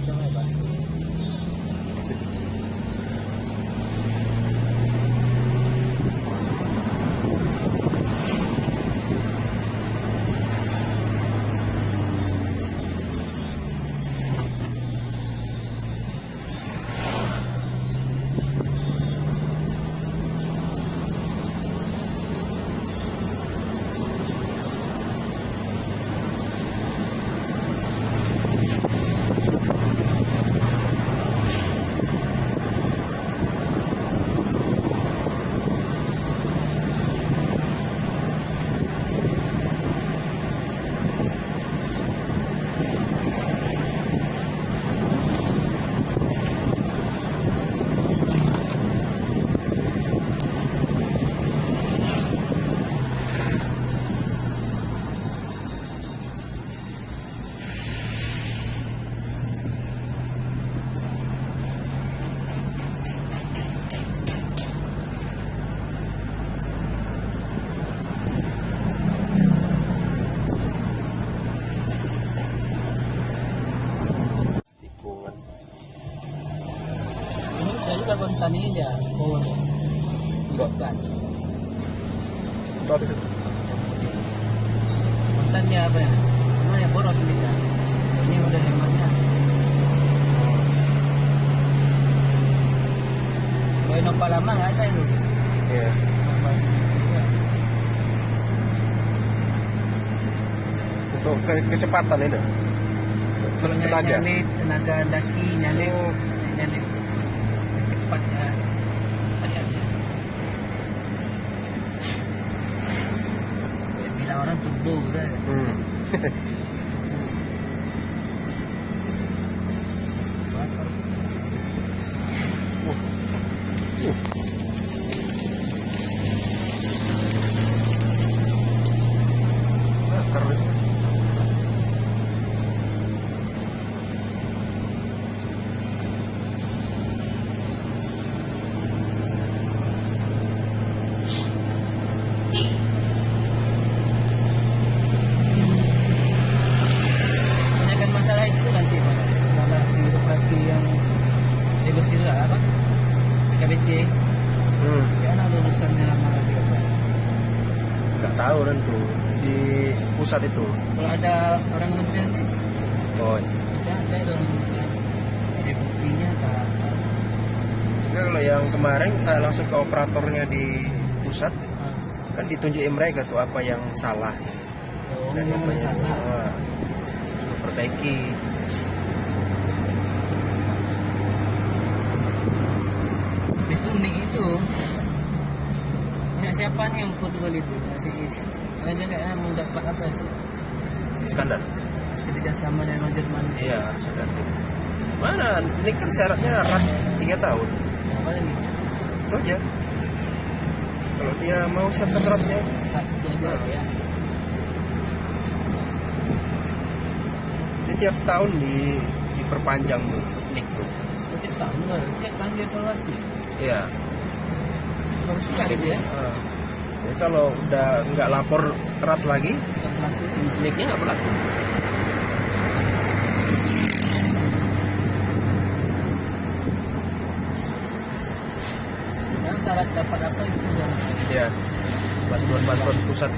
Coba Pak. Ini bisa juga kontan ini ya, power. Bukan. Untuk apa itu? Kontannya apa ya? Namanya boros ini kan. Ini udah hematnya. Kalau Innova lama nggak ada itu. Iya. Untuk kecepatan ini. Kalau nyalip tenaga daki nyalip cepatnya hati-hati. Bilang orang turbo kan. Masalah itu nanti masalah operasi yang negosiasi apa SKBC kan ada urusannya lama lagi apa? Nggak tahu tentu di pusat itu. Kalau ada orang kementerian Oh, bisa ada orang kementerian ada buktinya tak. kalau yang kemarin kita langsung ke operatornya di pusat kan ditunjukin mereka tuh apa yang salah dan Apa yang salah? perbaiki. Bis unik itu siapa nih yang Portugal itu si Is aja kayaknya mau dapat apa itu Si Iskandar. kerja sama dengan Jerman. Iya, Iskandar. Mana? Ini kan syaratnya RAT 3 tahun. Apa lagi? Itu aja. Kalau dia mau siapkan RAT-nya. Satu aja ya. Ini tiap tahun diperpanjang tuh nik tuh. Tiap tahun lah, tiap tahun dievaluasi. Iya. Bagus sekali itu ya. Jadi kalau udah nggak lapor RAT lagi, Yang berlaku. niknya nggak berlaku. Dan syarat dapat apa itu yang Iya. Bantuan pusat.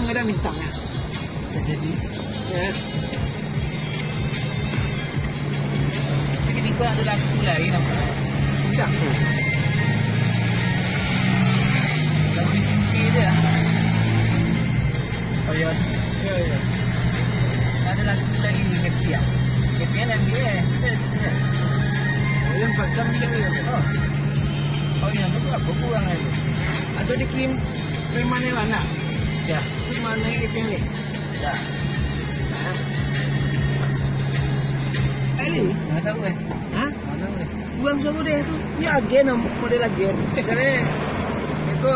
ada mintanya. Jadi Ya. ini gua ada lagu lagi nampak. Tidak. Lagu simpi dia. Oh ya. Ya. Ada lagu lagi Getia. Getia dan dia. Yang pasang dia ya. Oh. Oh yang itu apa kurang itu? Ada di krim mana? Ya. Krim mana yang dipilih? Ya. Nah. Eli, Nggak tahu eh. hah? Nggak tahu eh. Buang suruh deh itu. Ini agen model agen. Misalnya itu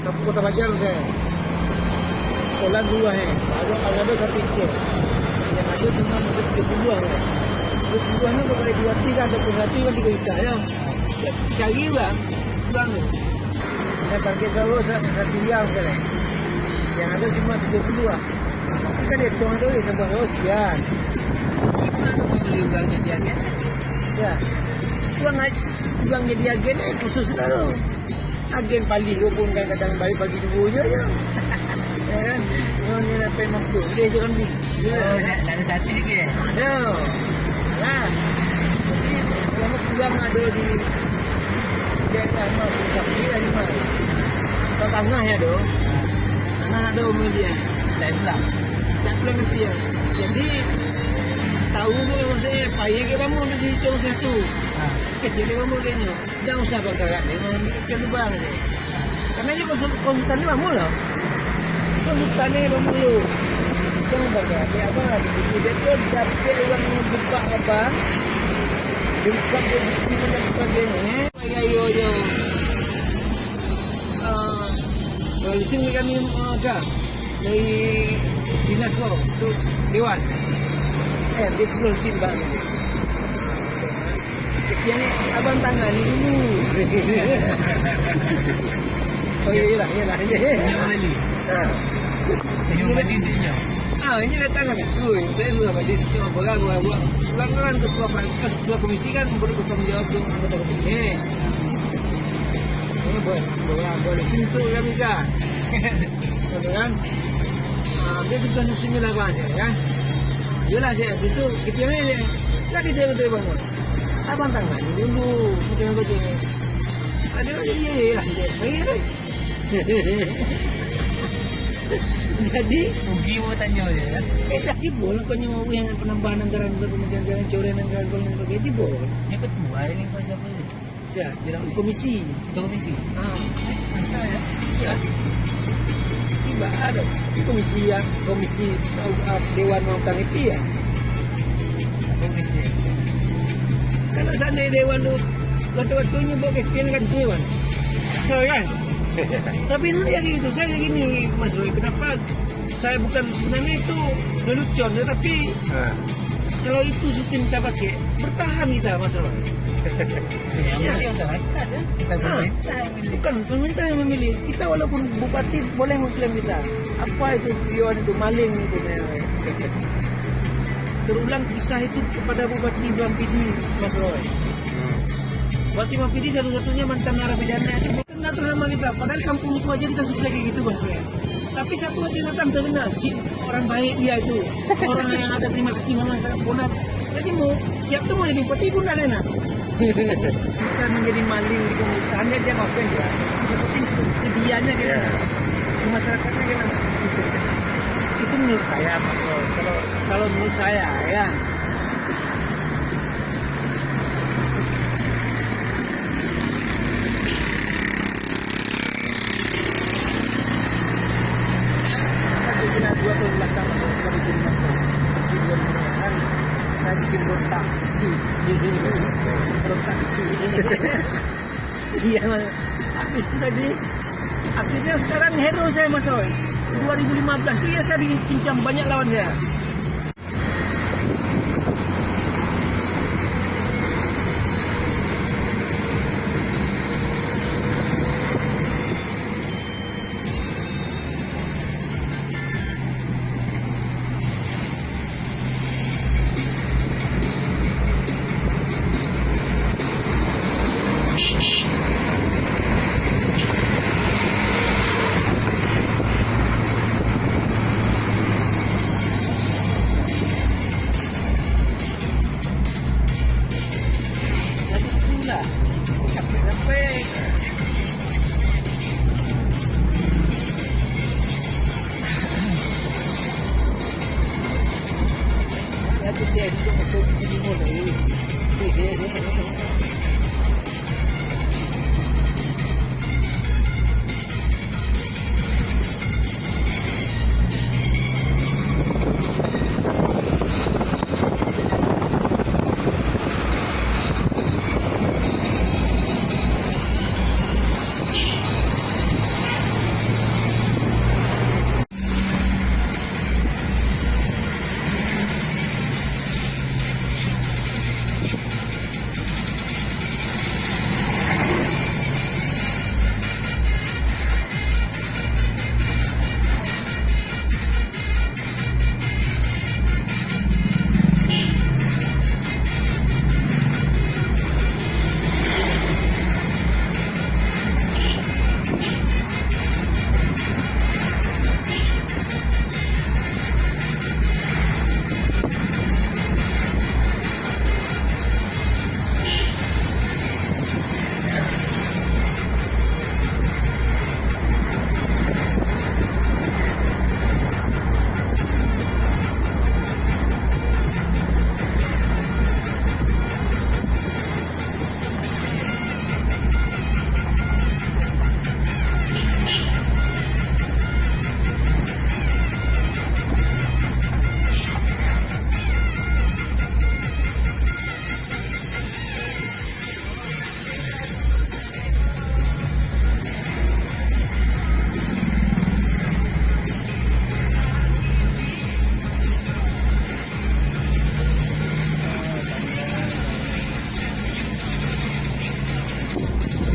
kota Banjar saya. Sekolah dua ada sertifikat. Yang ada cuma untuk dibuang. Terus buangnya kepada dua tiga ada penghati lagi kita ya. Cari buang. Saya target kalau satu jam kan. Yang ada cuma 32. Kita dia tuang tu dia buang sekian. Mau beli uangnya dia kan? Ya. Buang jadi agen khusus kalau. Agen paling pun kadang balik pagi dulu je. Ya kan? Yang ni nak pay mampu. Dia je kan ni. Oh, ada satu lagi eh? Ya. Nah. Jadi kalau pulang ada di daerah Tapi ada mana? Ke tengah ya doh. Tengah ada umur dia. Saya pulang. Tak pulang nanti ya. Jadi tahu tu maksudnya payah ke kamu untuk dihitung satu. Kecil dia kamu kayaknya. Jangan usah bergerak ni. Memang lubang ni. Karena dia konsultan ni kamu lah. Konsultan ni kamu lu. Jangan bergerak. Dia apa lagi? Dia tu dapat orang yang buka apa. Dia buka dia bukti dan sebagainya. Ayo je. Kalau sini kami agak dari dinas lo tu dewan. Dia sebelum timbang. Yang ni abang tangani dulu. Oh iyalah. Yang mana ni? Yang mana ni dia? Ini datang kan? Saya sudah pada semua pegang buat pelanggaran ketua komisi kan bertanggung jawab untuk anggota komisi. Ini boleh cintu kami kan? Betul kan? Dia sudah nusinya lah banyak kan? Yalah saya itu kita ni lagi dia betul bangun. Abang tangan dulu betul. Ada lagi ya. Baik. Jadi Rugi mau tanya dia. tak jebol kau mau yang penambahan anggaran untuk kemudian jangan coren anggaran kalau pakai jebol. Yang ketua ini kau siapa ni? Saya dalam komisi. Ketua komisi. Ada ya. Ya. Tiba ada komisi Dewan Mautan itu ya. Komisi. Kalau seandainya Dewan tu waktu-waktunya buat kesian kan Dewan. So kan? Tapi ini yang itu, saya gini Mas Roy, kenapa saya bukan sebenarnya itu lelucon, tetapi kalau itu sistem kita pakai, bertahan kita Mas Roy. Bukan pemerintah yang memilih. Kita walaupun bupati boleh mengklaim kita. Apa itu Dewan itu maling itu. Terulang kisah itu kepada Bupati Mampidi Mas Roy. Bupati Mampidi satu-satunya mantan narapidana itu kena terhama kita. Padahal kampung itu aja kita sudah kayak gitu Mas Roy. Tapi satu aja datang terkena. Orang baik dia itu. Orang yang ada terima kasih memang sangat benar. Jadi mau siap tu mau jadi bupati pun tak enak. Bukan menjadi maling di pemerintahan dia ngapain dia. Yang penting kebiasaannya kita. Di masyarakatnya kita. Itu menurut saya Mas Roy. Kalau menurut saya ya. Kita 2 tahun belakang kami jadi masalah. Saya bikin berontak. Berontak. Iya Mas. Habis itu tadi. Akhirnya sekarang hero saya Mas Roy. 2015 itu ya saya dikincam banyak lawan saya. dia itu untuk minum lagi.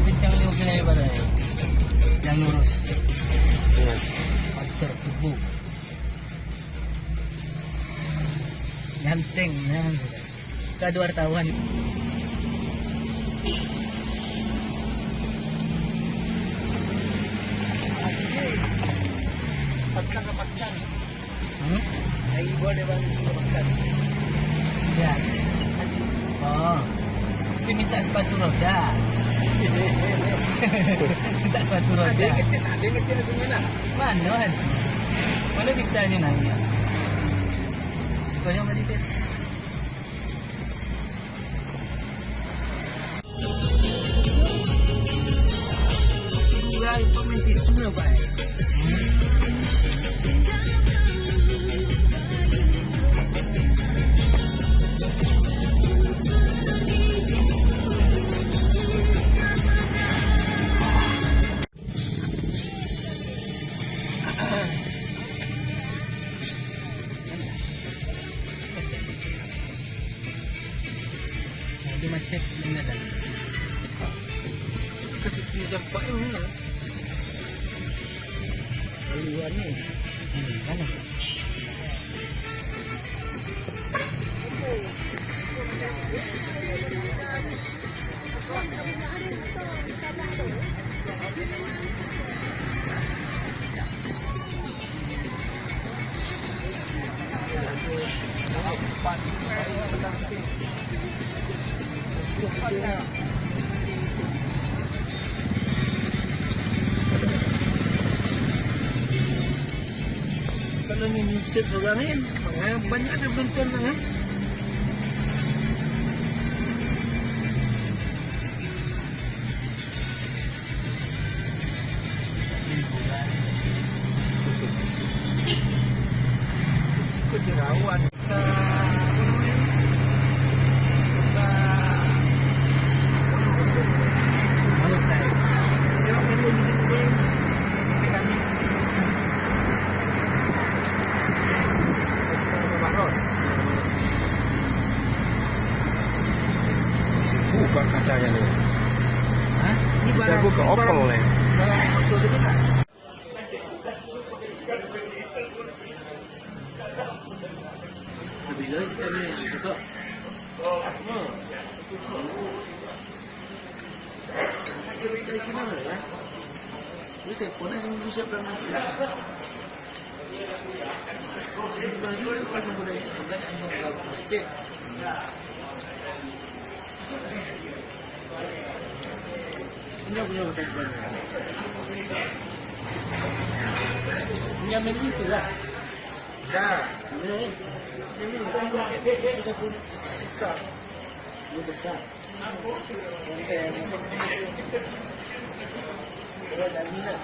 Kencang ni mungkin air badai. Yang lurus. Iya. Faktor tubuh. Nyanteng. Kita ada wartawan. Patkan. Hmm? Ibu ada bang patkan. Ya. Oh. Dia minta sepatu roda. Minta sepatu roda. Dia ngerti lagu mana? Mana kan? Mana bisanya nanya? Kau yang tadi tu. Tinggal implementisme baik. Dia macet mana dah? Ketika jampak ni. Haluan ni. Mana? Kalau ni music orang ni, banyak ada bentuk lah. Ikut jerawat. Buka kacanya nih. Hah? Bisa buka Opel nih. Bila kita ni betul. Ini telefonnya seminggu siap dah mati. Bagi orang pas boleh bukan cek. Ini punya pasal banyak. Ini ambil itu lah. Dah. Ini besar. Dah minat.